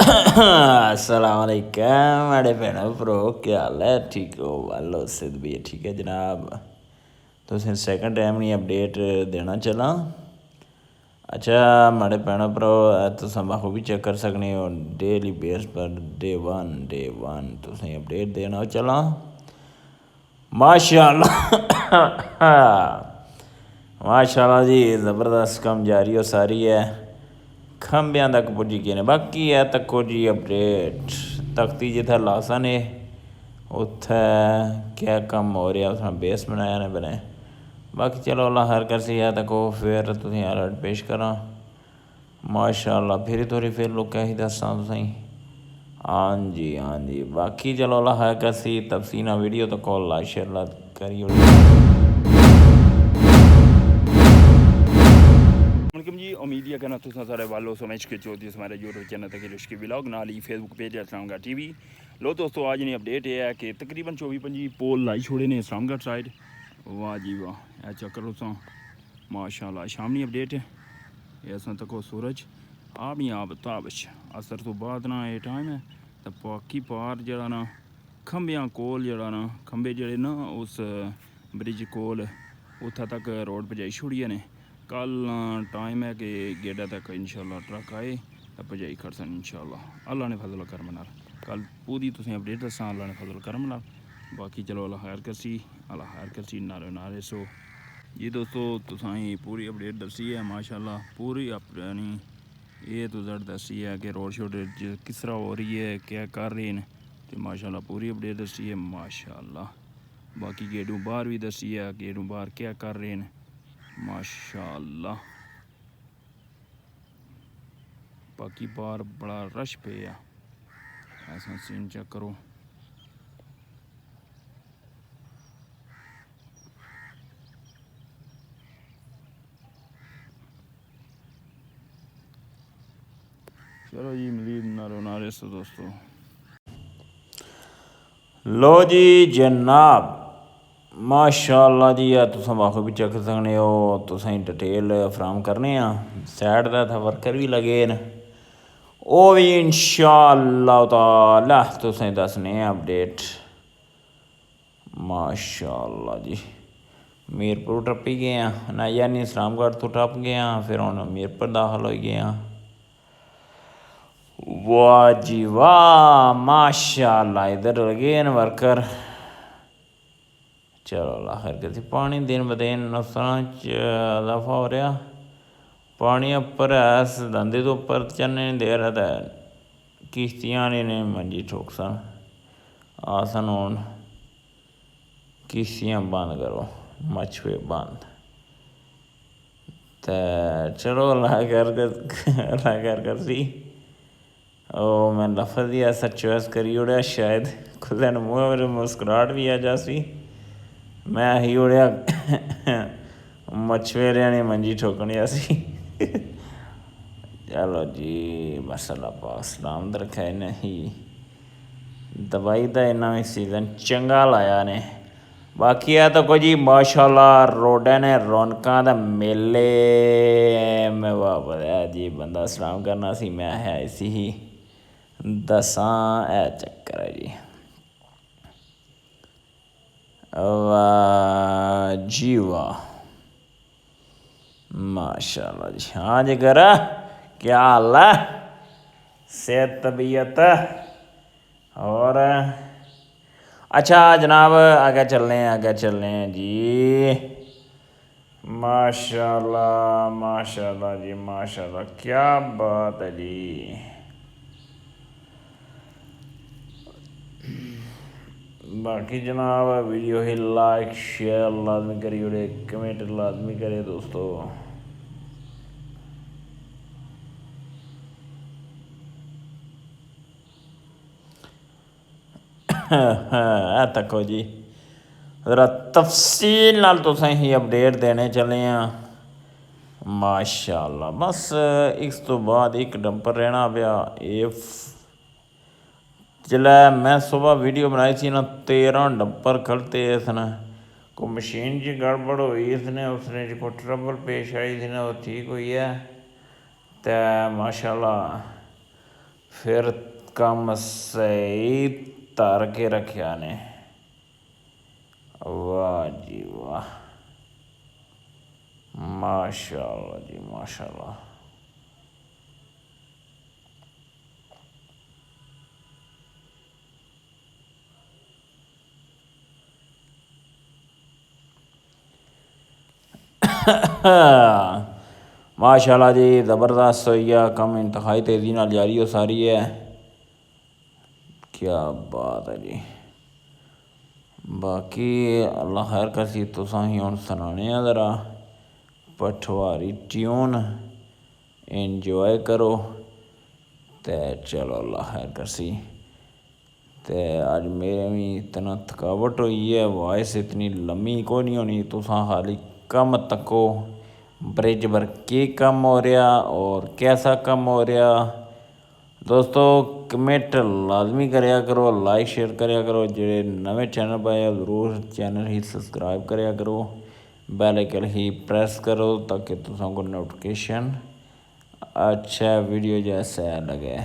अस्सलामुअलैकुम मेरे भैनों प्रो, क्या हाल है? ठीक हो? वालो सिद्ध भी ठीक है जनाब। तो सैकंड टाइम नहीं अपडेट देना चला। अच्छा मेरे भैनों प्रो, तुम बखूबी चेक कर सकने हो daily base per day one तुम अपडेट देना चला। माशाल्लाह माशाल्लाह जी, ज़बरदस्त काम जारी और सारी है। खंबियां तक पुजी गए ने, बाकी है तको जी अपडेट तख्ती जिथे लासा ने उत्थे क्या कम हो रहा, उसने बेस बनाया ने बने। बाकी चलो अल्लाह हर कर सी है तको फिर तुम अलर्ट पेश करा। माशाल्लाह फिर थोड़ी फिर लोग ही दसा तुसें। हाँ जी बाकी चलो अल्लाह हर कर सी तफसीना वीडियो तो कॉल लाइक शेयर करिए। जी उम्मीद है कि तुम सारे वालों समझ के चौथी हमारे यूट्यूब चैनल तक लिश्क व्लॉग नाल ही फेसबुक पेज है इस्लामगढ़ टीवी। लो दोस्तों आज नहीं अपडेट ये है कि तकरीबन 24-25 पोल लाई छोड़े ने इस्लामगढ़ साइड। वाह जी वाह, चक्कर उसा माशाल्लाह शामनी अपडेट है। ऐसा तको सूरज आप ही आप ताबश असर तो बाद ना ये टाइम है तो बाकी पार जरा ना खंबियां कोल जरा ना खंबे जड़े ना उस ब्रिज कोल उत्थे तक रोड पजाई छोड़िए ने। कल टाइम है कि गेडा तक इंशाल्लाह ट्रक आए तो पजाई खड़सन इंशाल्लाह अल्लाह ने फजल करम नाल। कल पूरी तुसें अपडेट दसा अल्लाह ने फजल करम नाल। बाकी चलो अल्लाह खैर करसी नारे नारे। सो जी दोस्तों तुसाई पूरी अपडेट दसी है माशाल्लाह, पूरी अपनी ये तो जड़ दसी है कि रोड शोड किस तरह हो रही है, क्या कर रहे हैं तो माशाल्लाह पूरी अपडेट दसी है माशाल्लाह। बाकी गेडू बाहर भी दसी है, गेडू बाहर क्या कर रहे हैं माशाल्लाह। बाकी बार बड़ा रश पे ऐसा सीन चेक करो। चलो जी मजीद नारो नारे से दोस्तों। लो जी जनाब माशाल्लाह जी, तुम वाकई भी चेक सकने हो, तुसें डिटेल फराम करने सैड का था वर्कर भी लगे न, वो भी इंशाअल्लाह ताला तुसें दसने अपडेट। माशाल्लाह जी मीरपुर टप्पी गए हैं ना, यानी इस्लामगढ़ तो टप गए हैं, फिर हम मीरपुर दाखिल हो गए हैं। वाह जी वाह माशाल्लाह, इधर लगे हैं वर्कर। चलो अल्लाह खैर करती। पानी दिन ब दिन नुकसान इजाफा हो रहा, पानी उपर ऐस धंधे तो उपर चलने नहीं दे रहा था, किश्तियाँ ने मंजी ठोक सन आसन हूँ किश्तियाँ बंद करो, मछुए बंद। तो चलो अल्लाह कर सी। ओ मैं लफज ही ऐसा चॉइस करी उड़िया, शायद खुद मुँह मेरे मुस्कुराहट भी आ जासी। मैं ही उड़िया मछुएरिया ने मंजी ठोकनी सी। चलो जी मसला पाक सलाम रखा नहीं, दवाई का इन्ना भी सीजन चंगा लाया ने। बाकी है तो कुछ जी माशाल्लाह रोडा ने रौनकों का मेले में वाह जी, बंदा सलाम करना सी मैं है इसी ही दसा ए चक्कर है जी। वाह जी वाह माशाल्लाह जी। हाँ जी कर क्या हाल है, सेहत तबीयत और अच्छा जनाब आगे चलने हैं जी। माशाल्लाह माशाल्लाह जी माशाल्लाह, क्या बात है जी। बाकी जनाब वीडियो ही लाइक शेयर लाजमी करिए, कमेंट लाजमी करे दोस्तों। तको जी जरा तफसील नाल तुसें ही अपडेट देने चले हैं माशाल्लाह। बस इस तो बाद एक डंपर रहना पाया। ये जिसलै मैं सुबह वीडियो बनाई थी ना, 13 डंपर खड़ते इसने, कोई मशीन जी गड़बड़ हुई इसने, उसने जो कोई ट्रबल पेश आई थी ना, वो ठीक हुई है तो माशाल्लाह ਫਿਰ ਕੰਮ ਸਹੀ ਧਰ ਕੇ ਰੱਖਿਆ ਨੇ। ਵਾਹ ਜੀ ਵਾਹ, ਮਾਸ਼ਾ ਅੱਲਾ ਜੀ ਮਾਸ਼ਾ ਅੱਲਾ। माशाल्लाह जी ज़बरदस्त होई गया कम, इंतहाई तेज़ी नाल जारी हो सारी है। क्या बात है जी। बाकी अल्लाह खैर करसी, तुसां ही हुण सनाने आ ज़रा पठवारी ट्यून, इंजॉय करो ते चलो अल्लाह खैर करसी। ते अज मेरे भी इतना थकावट हुई है, वॉइस इतनी लम्मी कोई नहीं होनी, तुसां खाली कम तको ब्रिज पर की कम हो रहा और कैसा कम हो रहा। दोस्तों कमेंट लाजमी करया करो, लाइक शेयर करया करो, जेड़े नवे चैनल पाए ज़रूर चैनल ही सबसक्राइब करया करो, बैल आइकन ही प्रेस करो ताकि तुसां को नोटिफिकेशन अच्छा वीडियो जैसा लगे।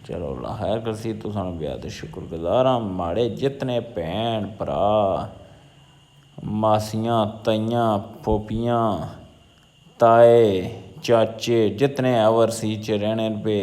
चलो अल्लाह खैर करसी, तुसां बेहद शुक्रगुजार हाँ। माड़े जितने भैन भरा मासियां ताइयां फोपियां ताए चाचे जितने ओवरसीज च रहने पे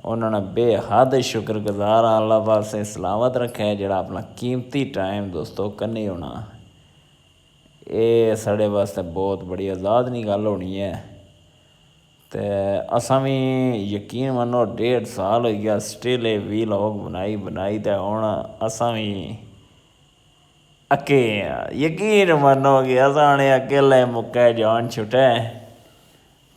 उन्होंने बेहद शुक्रगुजार हाँ। अल्लाह पाक से सलामत रखे जेड़ा अपना कीमती टाइम दोस्तों कन्ने होना, ये साढ़े वास्ते बहुत बड़ी आज़ाद गल होनी है। तो असां भी यकीन मनो 1.5 साल हो गया स्टिल वीलॉग बनाई तो हुण असां भी अके यकीन मनो कि असां ने अकेले मुक्के जान छुटे।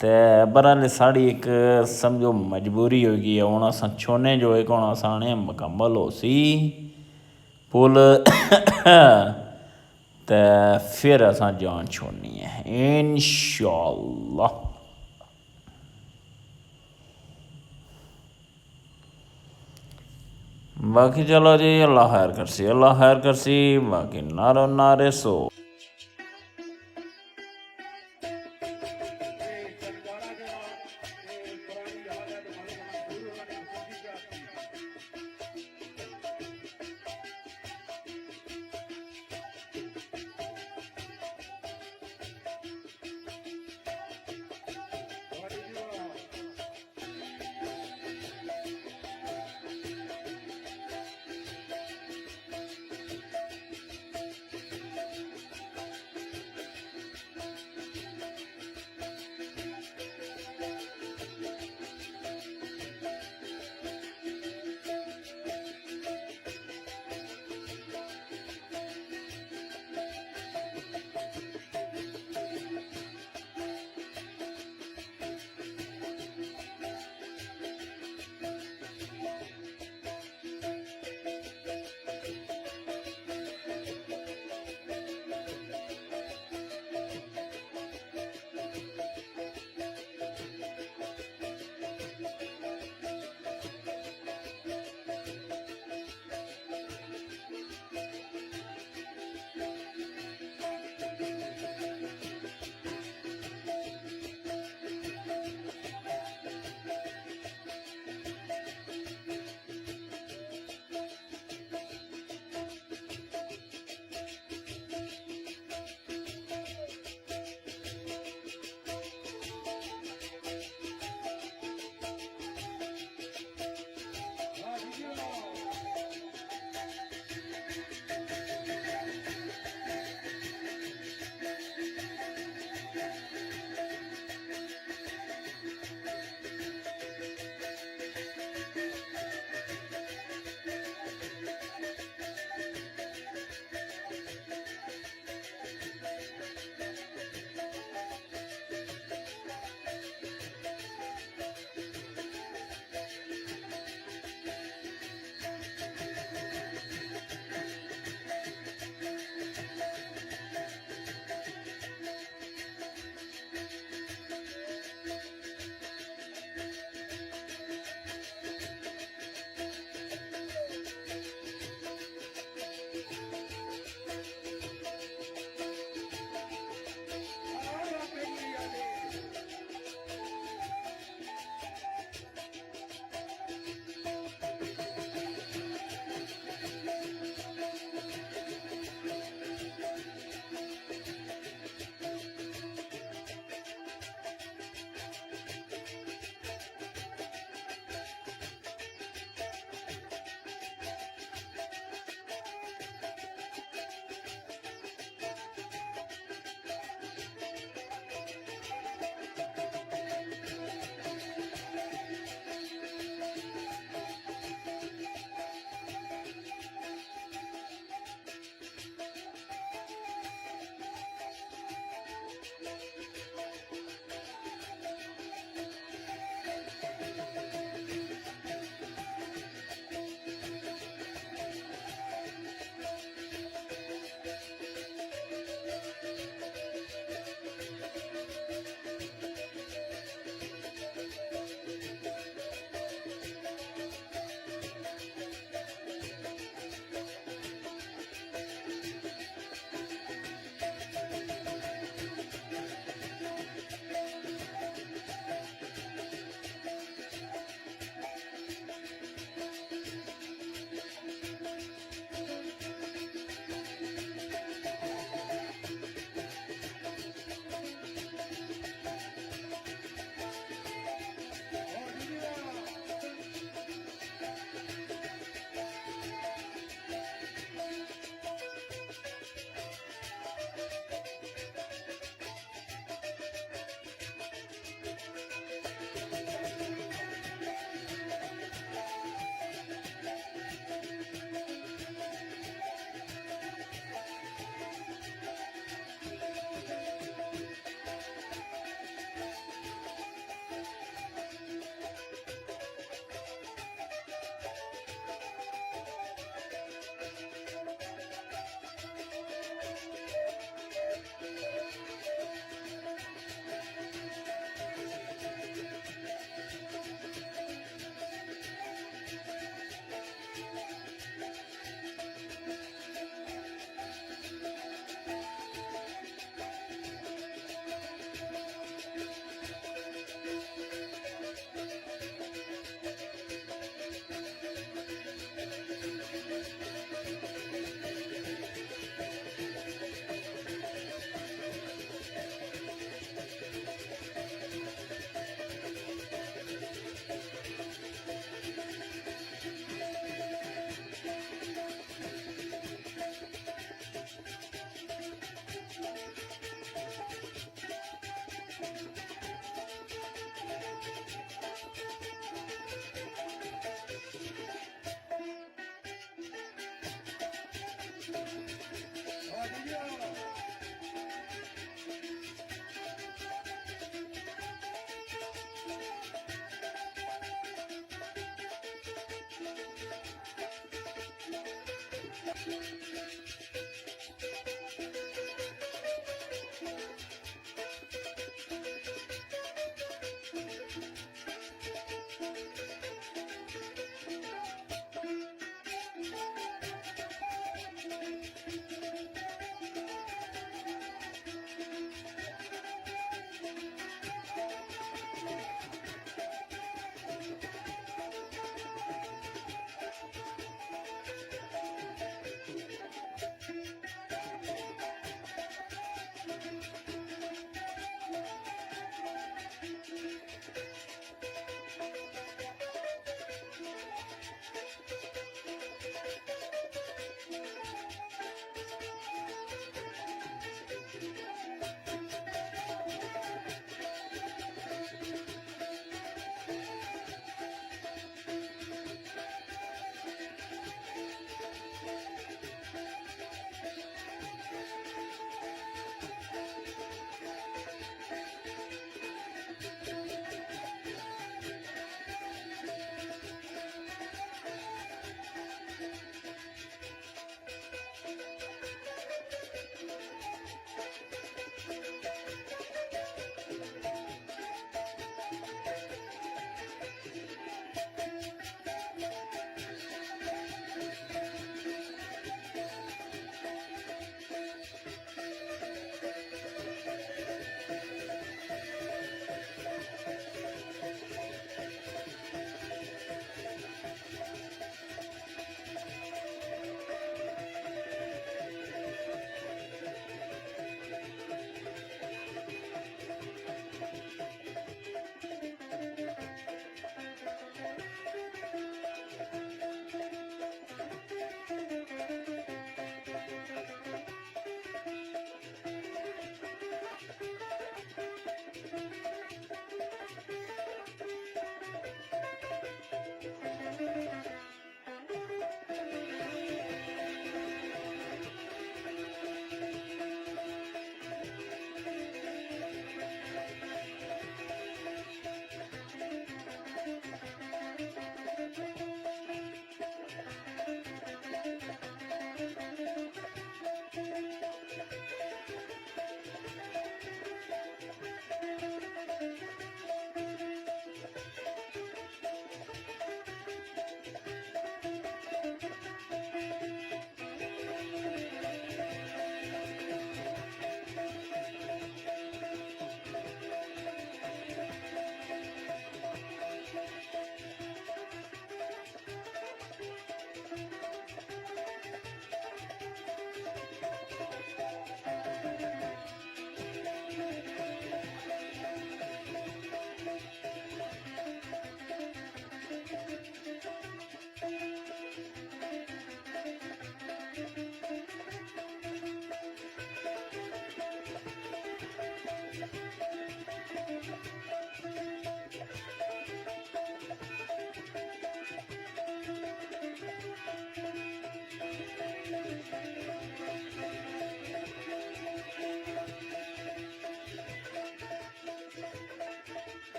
तो बहरहाल साड़ी एक समझो मजबूरी हो गई है, हुण असां छोने जो एक हुण असां ने मुकम्मल हो सी पुल तो फिर असां जान छोड़नी है इंशाअल्लाह। बाकी चलो जी अल्लाह खैर करसी, अल्लाह खैर करसी। बाकी नारो नारे सो।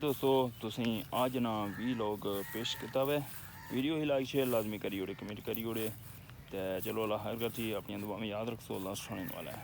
दोस्तों तुसीं अज ना वीलॉग पेश किया वै वीडियो ही लाइक शेयर लाजमी करी ओड़े कमेंट करी ओड़े तो चलो अल्लाह हर गल्ल अपनी दुआ में याद रखो अल्लाह सुनने वाला है।